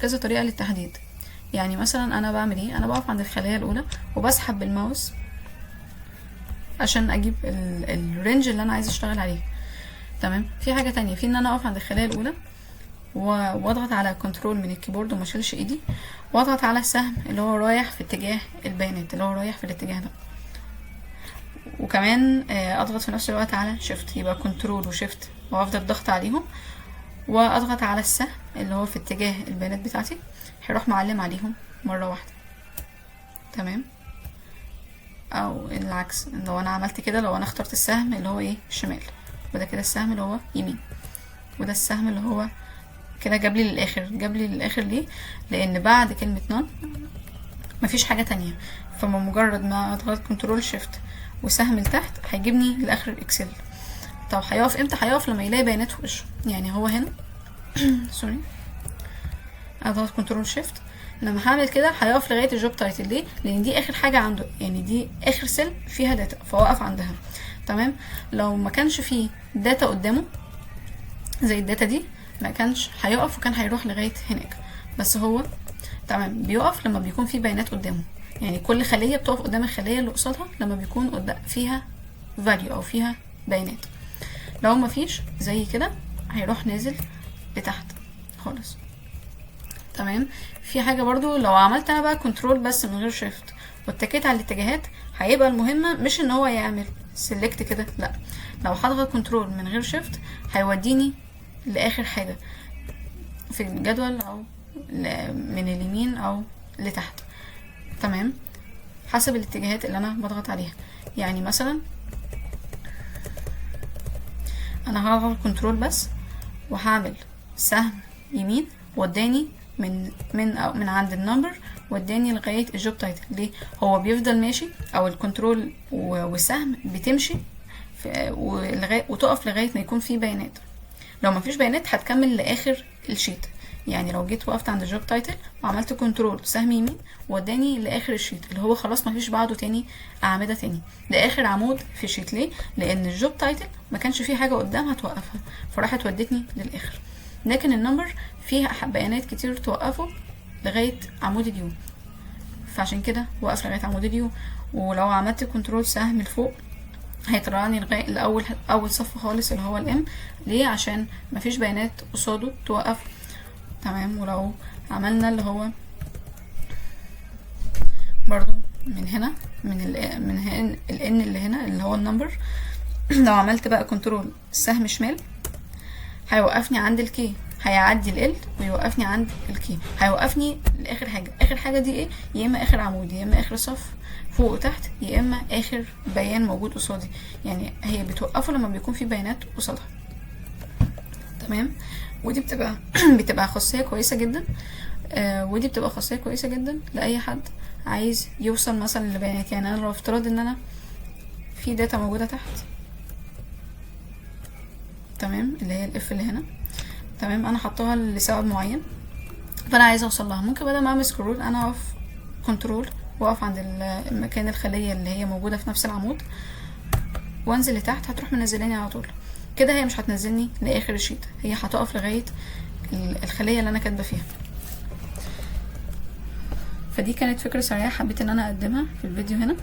كذا طريقة للتحديد. يعني مثلا انا بعمل ايه، انا بقف عند الخلية الاولى وبسحب بالماوس عشان اجيب الرينج اللي انا عايز اشتغل عليه. تمام. في حاجة تانية، في ان انا اقف عند الخلية الاولى واضغط على كنترول من الكيبورد وما اشيلش ايدي، واضغط على السهم اللي هو رايح في اتجاه البيانات، اللي هو رايح في الاتجاه ده، وكمان اضغط في نفس الوقت على شيفت، يبقى كنترول وشيفت وافضل ضغط عليهم، واضغط على السهم اللي هو في اتجاه البيانات بتاعتي، هيروح معلم عليهم مرة واحدة. تمام. او العكس، لو انا عملت كده، لو انا اخترت السهم اللي هو ايه الشمال، وده كده السهم اللي هو يمين، وده السهم اللي هو كده جاب لي للاخر. جاب لي للاخر ليه؟ لان بعد كلمة نون مفيش حاجة تانية، فمجرد ما اضغط كنترول شيفت وسهم لتحت هيجيبني لاخر الاكسل. طب هيقف امتى؟ هيقف لما يلاقي بيانات في وشه. يعني هو هنا سوري، اضغط كنترول شيفت، لما هعمل كده هيقف لغايه الجوب تايتل. ليه؟ لان دي اخر حاجه عنده، يعني دي اخر سيل فيها داتا، فوقف عندها. تمام. لو ما كانش فيه داتا قدامه زي الداتا دي، ما كانش هيقف وكان هيروح لغايه هناك. بس هو تمام بيقف لما بيكون في بيانات قدامه، يعني كل خليه بتقف قدام الخليه اللي قصادها لما بيكون قدام فيها فاليو او فيها بيانات. لو ما فيش زي كده هيروح نازل لتحت خالص. تمام. في حاجه برضو، لو عملت انا بقى كنترول بس من غير شيفت واتكيت على الاتجاهات، هيبقى المهمه مش ان هو يعمل سيلكت كده، لا، لو هضغط كنترول من غير شيفت هيوديني لاخر حاجه في الجدول، او من اليمين او لتحت. تمام. حسب الاتجاهات اللي انا بضغط عليها. يعني مثلا انا هضغط كنترول بس وهعمل سهم يمين، وداني من عند النمبر وداني لغايه الجوب تايتل. ليه؟ هو بيفضل ماشي، او الكنترول والسهم بتمشي وتقف لغايه ما يكون في بيانات. لو ما فيش بيانات هتكمل لاخر الشيت. يعني لو جيت وقفت عند الجوب تايتل وعملت كنترول سهم يمين وداني لاخر الشيت، اللي هو خلاص ما فيش بعده تاني اعمده تاني، ده اخر عمود في الشيت. ليه؟ لان الجوب تايتل ما كانش فيه حاجه قدامها توقفها، فراحت ودتني للاخر. لكن النمبر فيها بيانات كتير توقفه لغايه عمود اليو، فعشان كده وقف لغايه عمود اليو. ولو عملت كنترول سهم لفوق هيطلعني لغايه اول صف خالص اللي هو الام. ليه؟ عشان مفيش بيانات قصاده توقف. تمام. ولو عملنا اللي هو برضو من هنا من هنا الان اللي هنا اللي هو النمبر، لو عملت بقى كنترول سهم شمال هيوقفني عند الكي، هيعدي ال ويوقفني عند الكي، هيوقفني لاخر حاجه. اخر حاجه دي ايه؟ يا اما اخر عمود، يا اما اخر صف فوق وتحت، يا اما اخر بيان موجود قصادي. يعني هي بتوقفه لما بيكون في بيانات قصادها. تمام. ودي بتبقى خاصيه كويسه جدا. ودي بتبقى خاصيه كويسه جدا لاي حد عايز يوصل مثلا لبيانات. يعني انا لو افترض ان انا في داتا موجوده تحت، تمام، اللي هي الاف اللي هنا، تمام، انا حطاها لسبب معين فانا عايزه اوصل لها. ممكن بدل ما اعمل سكرول انا اقف كنترول واقف عند المكان الخليه اللي هي موجوده في نفس العمود وانزل لتحت، هتروح منزلاني على طول. كده هي مش هتنزلني لاخر الشيت، هي هتقف لغايه الخليه اللي انا كاتبه فيها. فدي كانت فكره سريعه حبيت ان انا اقدمها في الفيديو هنا.